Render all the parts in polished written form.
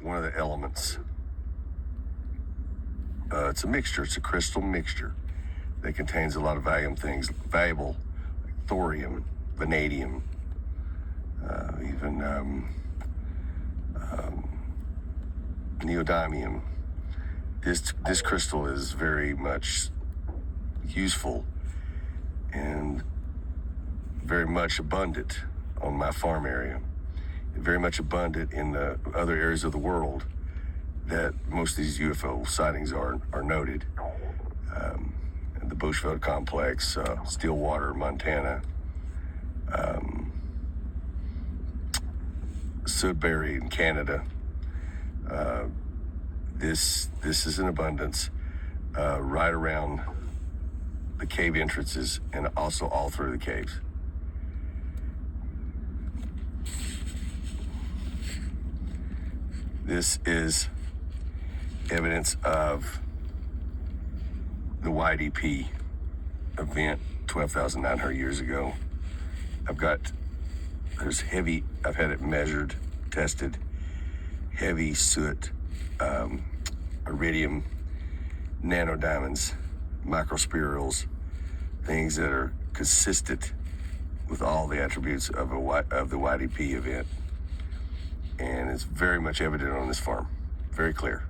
one of the elements. It's a mixture. It's a crystal mixture that contains a lot of valuable thorium, vanadium, even neodymium. This crystal is very much useful and very much abundant on my farm area, and very much abundant in the other areas of the world that most of these UFO sightings are noted. The Bushveld Complex, Stillwater, Montana, Sudbury in Canada. This is in abundance right around the cave entrances and also all through the caves. This is evidence of the YDP event 12,900 years ago. I've had it measured, tested, heavy soot, iridium, nanodiamonds, microspirals, things that are consistent with all the attributes of the YDP event. And it's very much evident on this farm, very clear.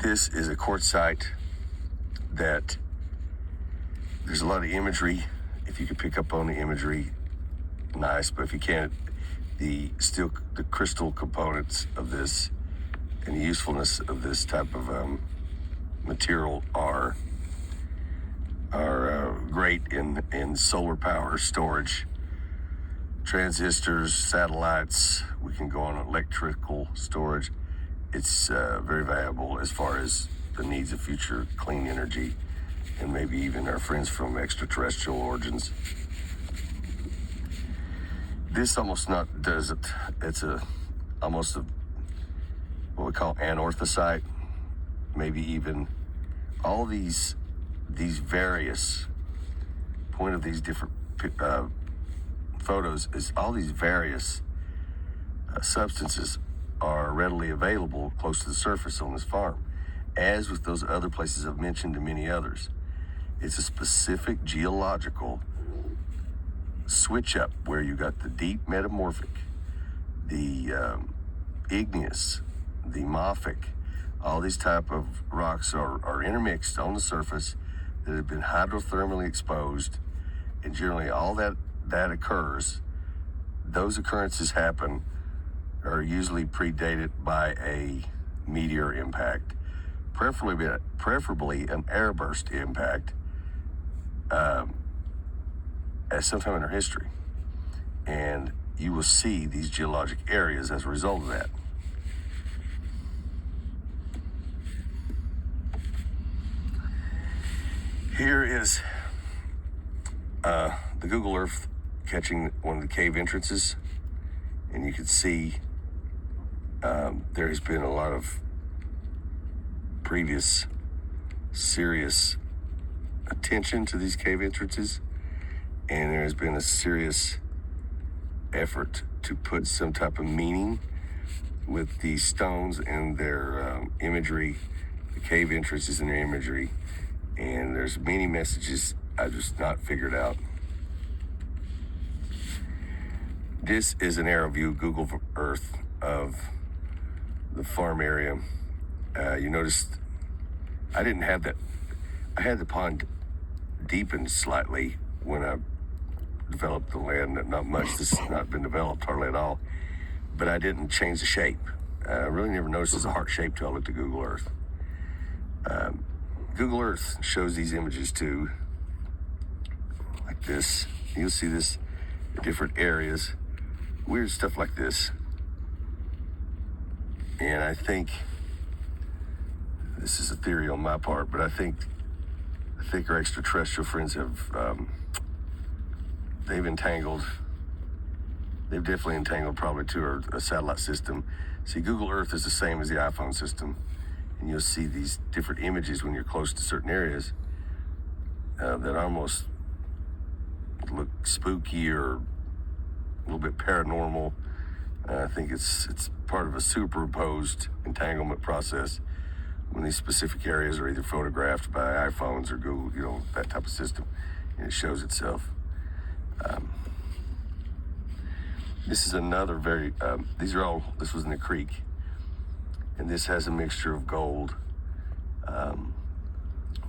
This is a quartz site that there's a lot of imagery. If you can pick up on the imagery, nice, but if you can't, the crystal components of this and the usefulness of this type of material are great in solar power storage, transistors, satellites. We can go on electrical storage. It's very valuable as far as the needs of future clean energy and maybe even our friends from extraterrestrial origins. This almost not does it. It's almost what we call anorthosite. Maybe even all these various point of these different photos is all these various substances are readily available close to the surface on this farm, as with those other places I've mentioned and many others. It's a specific geological switch up where you got the deep metamorphic, the igneous, the mafic. All these type of rocks are intermixed on the surface that have been hydrothermally exposed, and generally all that occurs, those occurrences are usually predated by a meteor impact, preferably an airburst impact at some time in our history. And you will see these geologic areas as a result of that. Here is the Google Earth catching one of the cave entrances, and you can see there has been a lot of previous serious attention to these cave entrances, and there has been a serious effort to put some type of meaning with these stones and their imagery, the cave entrances and their imagery, and there's many messages I just not figured out. This is an aerial view, Google Earth, of the farm area. You noticed I didn't have that. I had the pond deepened slightly when I developed the land. Not much. This has not been developed hardly at all. But I didn't change the shape. I really never noticed it's a heart shape till I looked at Google Earth. Google Earth shows these images too, like this. You'll see this in different areas. Weird stuff like this. And I think this is a theory on my part, but I think our extraterrestrial friends have they've definitely entangled probably to a satellite system. See, Google Earth is the same as the iPhone system, and you'll see these different images when you're close to certain areas that almost look spooky or little bit paranormal. I think it's part of a superimposed entanglement process when these specific areas are either photographed by iPhones or Google, that type of system, and it shows itself. This is another this was in the creek, and this has a mixture of gold,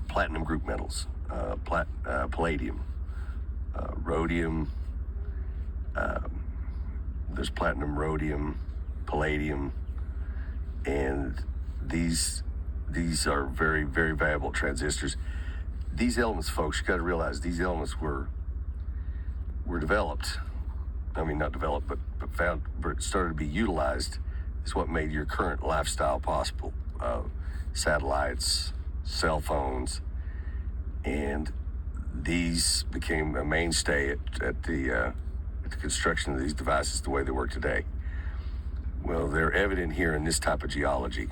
platinum group metals, palladium, rhodium, there's platinum, rhodium, palladium, and these are very, very valuable transistors. These elements, folks, you got to realize these elements were developed. I mean, not developed, but started to be utilized. Is what made your current lifestyle possible. Satellites, cell phones, and these became a mainstay at the construction of these devices the way they work today. Well, they're evident here in this type of geology.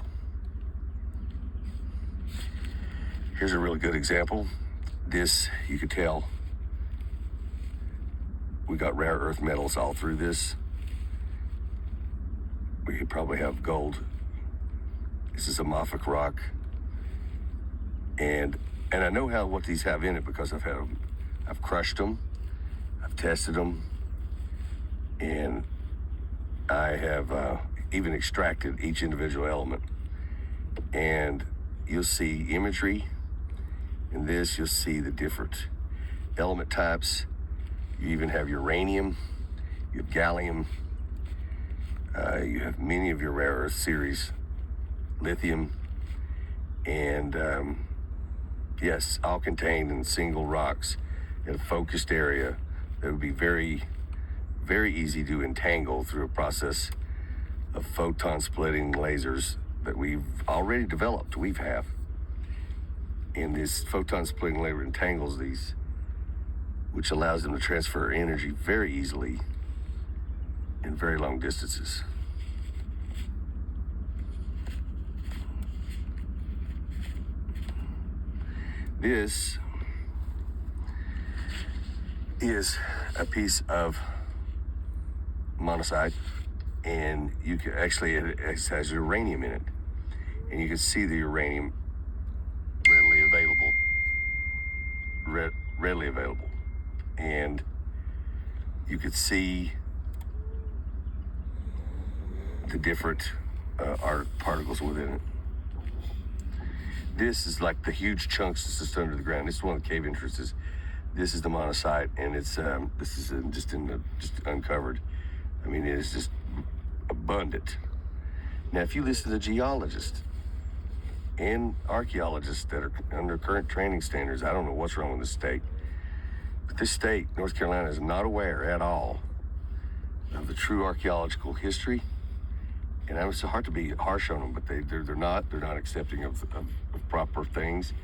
Here's a really good example. This, you could tell, we got rare earth metals all through this. We could probably have gold. This is a mafic rock. And I know what these have in it because I've crushed them, I've tested them, and I have even extracted each individual element. And you'll see imagery. In this, you'll see the different element types. You even have uranium, you have gallium, you have many of your rare earth series, lithium, and yes, all contained in single rocks in a focused area that would be very, very easy to entangle through a process of photon splitting lasers that we've already developed. And this photon splitting laser entangles these, which allows them to transfer energy very easily in very long distances. This is a piece of monazite, and you can actually, it has uranium in it, and you can see the uranium readily available, and you could see the different particles within it. This is like the huge chunks that's just under the ground. This is one of the cave entrances. This is the monazite, and it's this is just uncovered. I mean, it is just abundant. Now, if you listen to geologists and archaeologists that are under current training standards, I don't know what's wrong with this state, but this state, North Carolina, is not aware at all of the true archaeological history. And it's hard to be harsh on them, but they're not accepting of proper things,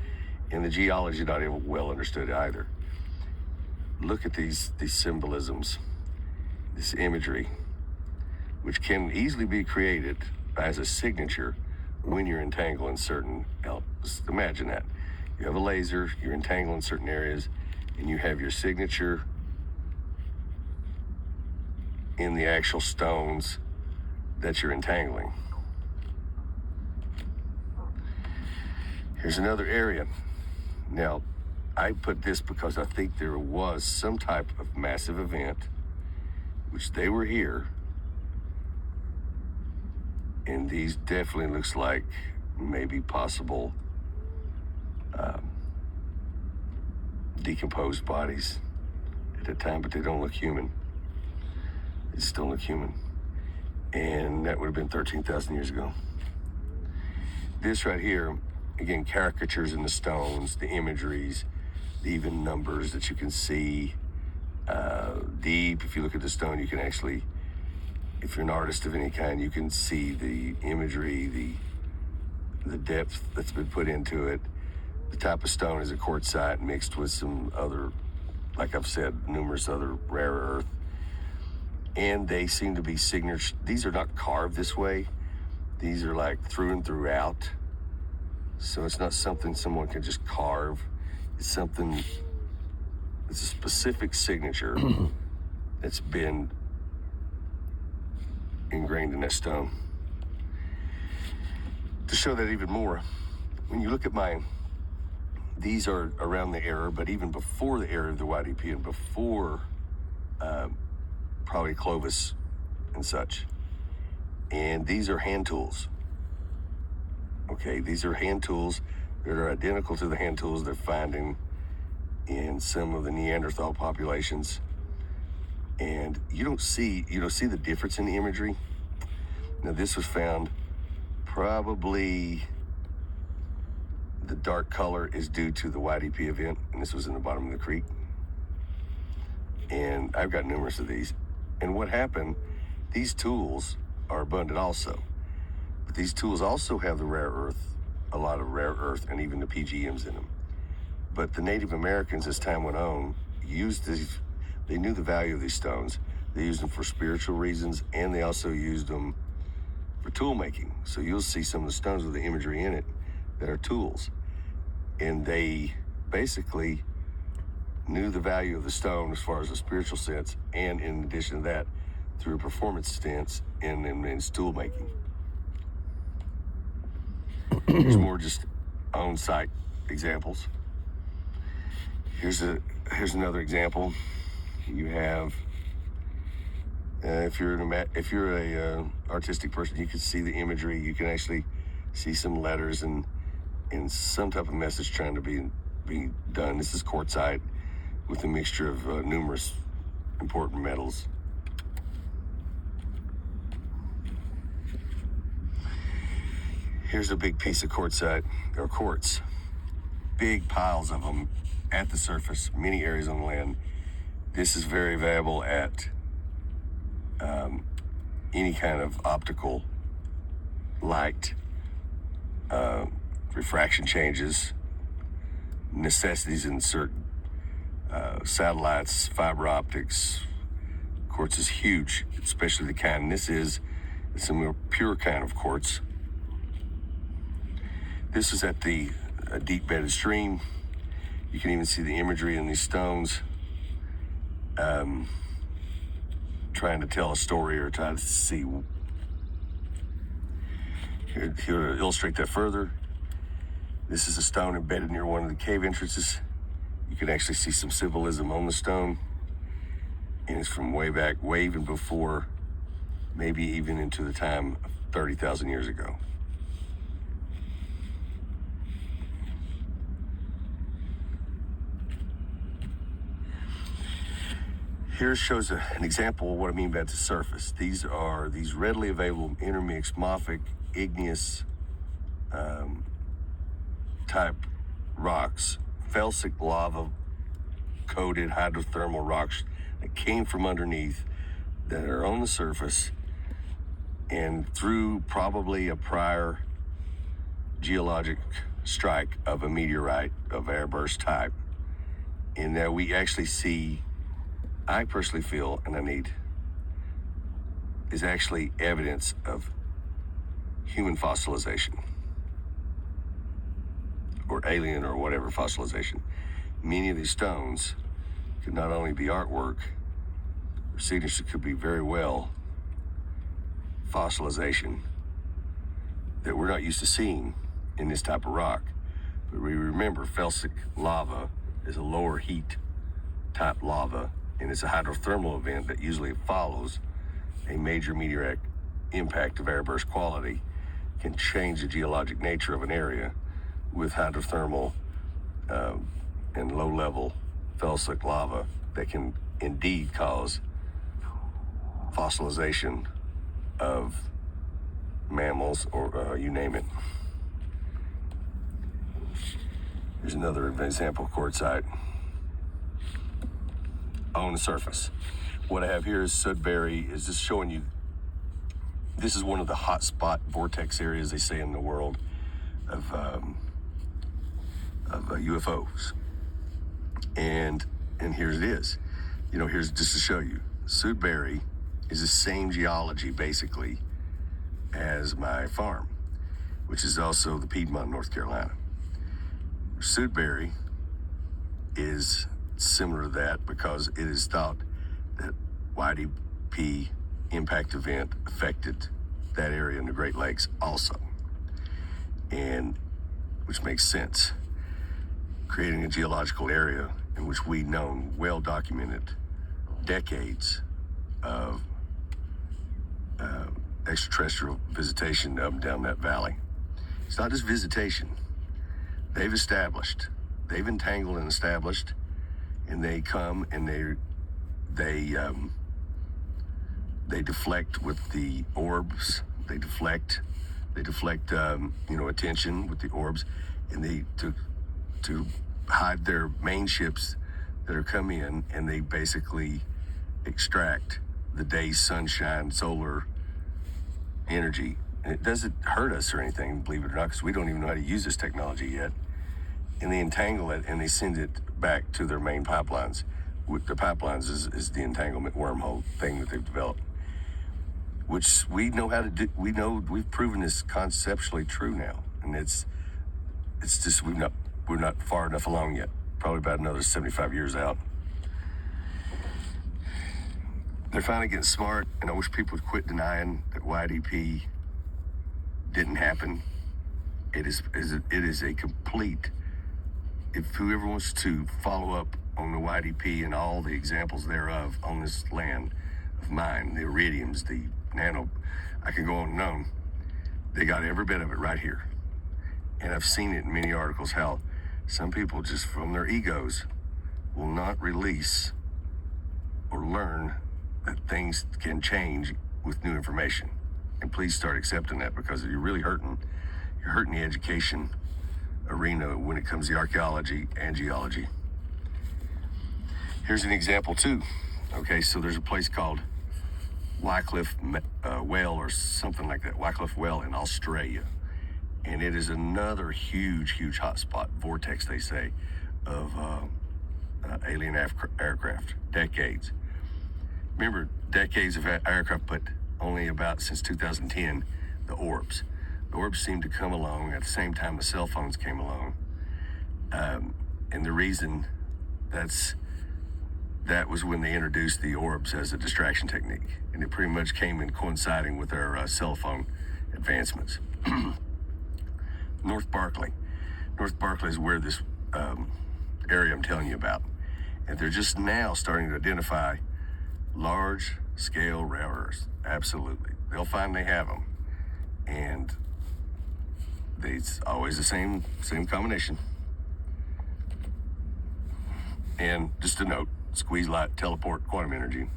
and the geology is not even well understood either. Look at these symbolisms, this imagery, which can easily be created as a signature when you're entangling certain elements. Imagine that. You have a laser, you're entangling certain areas, and you have your signature in the actual stones that you're entangling. Here's another area. Now, I put this because I think there was some type of massive event, which they were here, and these definitely looks like maybe possible decomposed bodies at that time, but they don't look human. They just don't look human. And that would have been 13,000 years ago. This right here, again, caricatures in the stones, the imageries, the even numbers that you can see deep. If you look at the stone, you can actually, if you're an artist of any kind, you can see the imagery, the depth that's been put into it. The type of stone is a quartzite mixed with some other, like I've said, numerous other rare earth. And they seem to be signatures. These are not carved this way. These are like through and throughout. So it's not something someone can just carve. It's a specific signature that's been ingrained in that stone. To show that even more, when you look at these are around the era, but even before the era of the YDP and before probably Clovis and such. And these are hand tools. Okay, these are hand tools that are identical to the hand tools they're finding in some of the Neanderthal populations. And you don't see the difference in the imagery. Now this was found, probably the dark color is due to the YDP event, and this was in the bottom of the creek. And I've got numerous of these. And what happened, these tools are abundant also. But these tools also have the rare earth, a lot of rare earth, and even the PGMs in them. But the Native Americans, as time went on, used these. They knew the value of these stones. They used them for spiritual reasons, and they also used them for tool making. So you'll see some of the stones with the imagery in it that are tools. And they basically knew the value of the stone as far as a spiritual sense, and in addition to that, through a performance stance in tool making. There's more just on-site examples. Here's another example. You have, if you're a artistic person, you can see the imagery. You can actually see some letters and some type of message trying to be done. This is quartzite with a mixture of numerous important metals. Here's a big piece of quartzite, or quartz. Big piles of them at the surface, many areas on the land. This is very valuable at any kind of optical light, refraction changes, necessities in certain satellites, fiber optics. Quartz is huge, especially the kind this is. It's a more pure kind of quartz. This is at the deep bedded stream. You can even see the imagery in these stones, trying to tell a story or trying to see. Here to illustrate that further, this is a stone embedded near one of the cave entrances. You can actually see some symbolism on the stone, and it's from way back, way even before, maybe even into the time of 30,000 years ago. Here shows an example of what I mean by the surface. These are these readily available intermixed mafic igneous type rocks, felsic lava coated hydrothermal rocks that came from underneath that are on the surface, and through probably a prior geologic strike of a meteorite of airburst type. And that we actually see, I personally feel, and is actually evidence of human fossilization or alien or whatever fossilization. Many of these stones could not only be artwork, or signature could be very well fossilization that we're not used to seeing in this type of rock. But we remember felsic lava is a lower heat type lava, and it's a hydrothermal event that usually follows a major meteoric impact of airburst quality, can change the geologic nature of an area with hydrothermal and low-level felsic lava that can indeed cause fossilization of mammals or you name it. Here's another example of quartzite on the surface. What I have here is Sudbury, is just showing you, this is one of the hot spot vortex areas, they say, in the world of UFOs. And here it is. Here's just to show you. Sudbury is the same geology, basically, as my farm, which is also the Piedmont, North Carolina. Sudbury is similar to that because it is thought that YDP impact event affected that area in the Great Lakes also, and which makes sense. Creating a geological area in which we know, well documented, decades of extraterrestrial visitation up and down that valley. It's not just visitation. They've entangled and established, and they come and they deflect with the orbs. They deflect attention with the orbs, and they to hide their main ships that are coming in, and they basically extract the day's sunshine, solar energy. And it doesn't hurt us or anything, believe it or not, because we don't even know how to use this technology yet. And they entangle it and they send it back to their main pipelines. With the pipelines is the entanglement wormhole thing that they've developed, which we know how to do. We've proven this conceptually true now, and it's just we're not far enough along yet. Probably about another 75 years out. They're finally getting smart, and I wish people would quit denying that YDP didn't happen. It is a complete. If whoever wants to follow up on the YDP and all the examples thereof on this land of mine, the iridiums, the nano, I can go on and on. They got every bit of it right here. And I've seen it in many articles how some people just from their egos will not release or learn that things can change with new information. And please start accepting that, because you're really hurting the education arena when it comes to archaeology and geology. Here's an example too. Okay, so there's a place called Wycliffe Well or something like that, Wycliffe Well in Australia. And it is another huge hotspot, vortex, they say, of alien aircraft, decades. Remember, decades of aircraft, but only about since 2010, the orbs. The orbs seemed to come along at the same time the cell phones came along. And the reason that was when they introduced the orbs as a distraction technique. And it pretty much came in coinciding with our cell phone advancements. North Barkley is where this area I'm telling you about. And they're just now starting to identify large scale rare earths. Absolutely. They'll find they have them. And it's always the same combination. And just a note, squeeze light, teleport, quantum energy.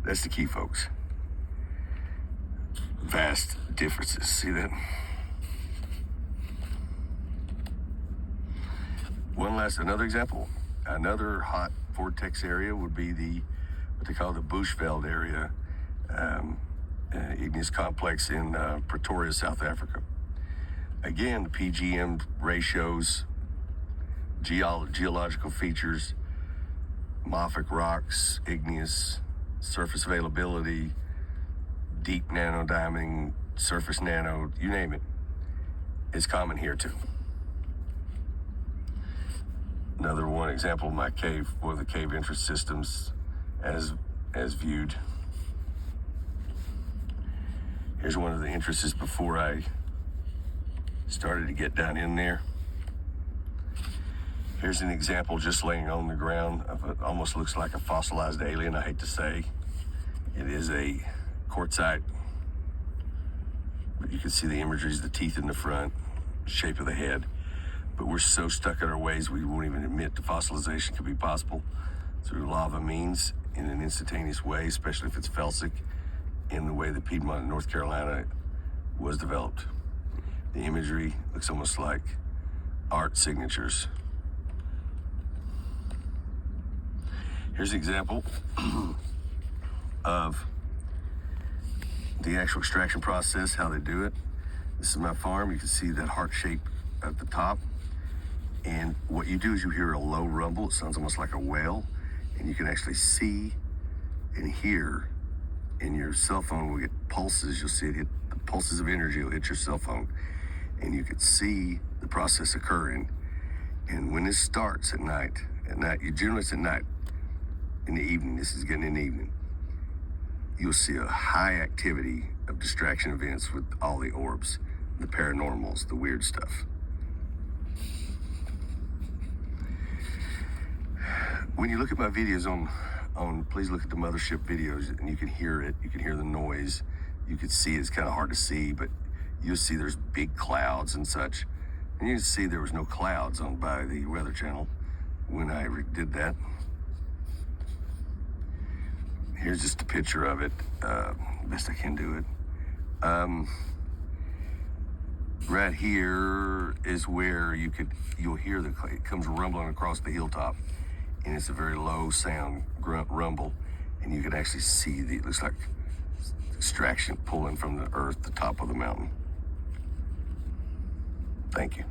That's the key, folks. Vast differences. See that? Another example. Another hot vortex area would be what they call the Bushveld area, igneous complex in Pretoria, South Africa. Again, the PGM ratios, geological features, mafic rocks, igneous, surface availability, deep nanodiamonding, surface nano, you name it. It's common here too. Another one example of my cave, one of the cave entrance systems as viewed. Here's one of the entrances before I started to get down in there. Here's an example just laying on the ground of it. Almost looks like a fossilized alien, I hate to say. It is a quartzite, but you can see the imageries, the teeth in the front, shape of the head. But we're so stuck in our ways we won't even admit the fossilization could be possible through lava means in an instantaneous way, especially if it's felsic, in the way that Piedmont in North Carolina was developed. The imagery looks almost like art signatures. Here's an example of the actual extraction process, how they do it. This is my farm. You can see that heart shape at the top. And what you do is you hear a low rumble. It sounds almost like a whale. And you can actually see and hear in your cell phone. We get pulses. You'll see it hit the pulses of energy. Will hit your cell phone. And you can see the process occurring. And when this starts at night, you generally it's at night, in the evening, this is getting in the evening. you'll see a high activity of distraction events with all the orbs, the paranormals, the weird stuff. When you look at my videos please look at the mothership videos, and you can hear it. You can hear the noise. You can see it's kind of hard to see, but you'll see there's big clouds and such. And you can see there was no clouds on by the Weather Channel when I did that. Here's just a picture of it, best I can do it. Right here is where you'll hear it comes rumbling across the hilltop, and it's a very low sound, grunt rumble, and you can actually see it looks like extraction pulling from the earth, the top of the mountain. Thank you.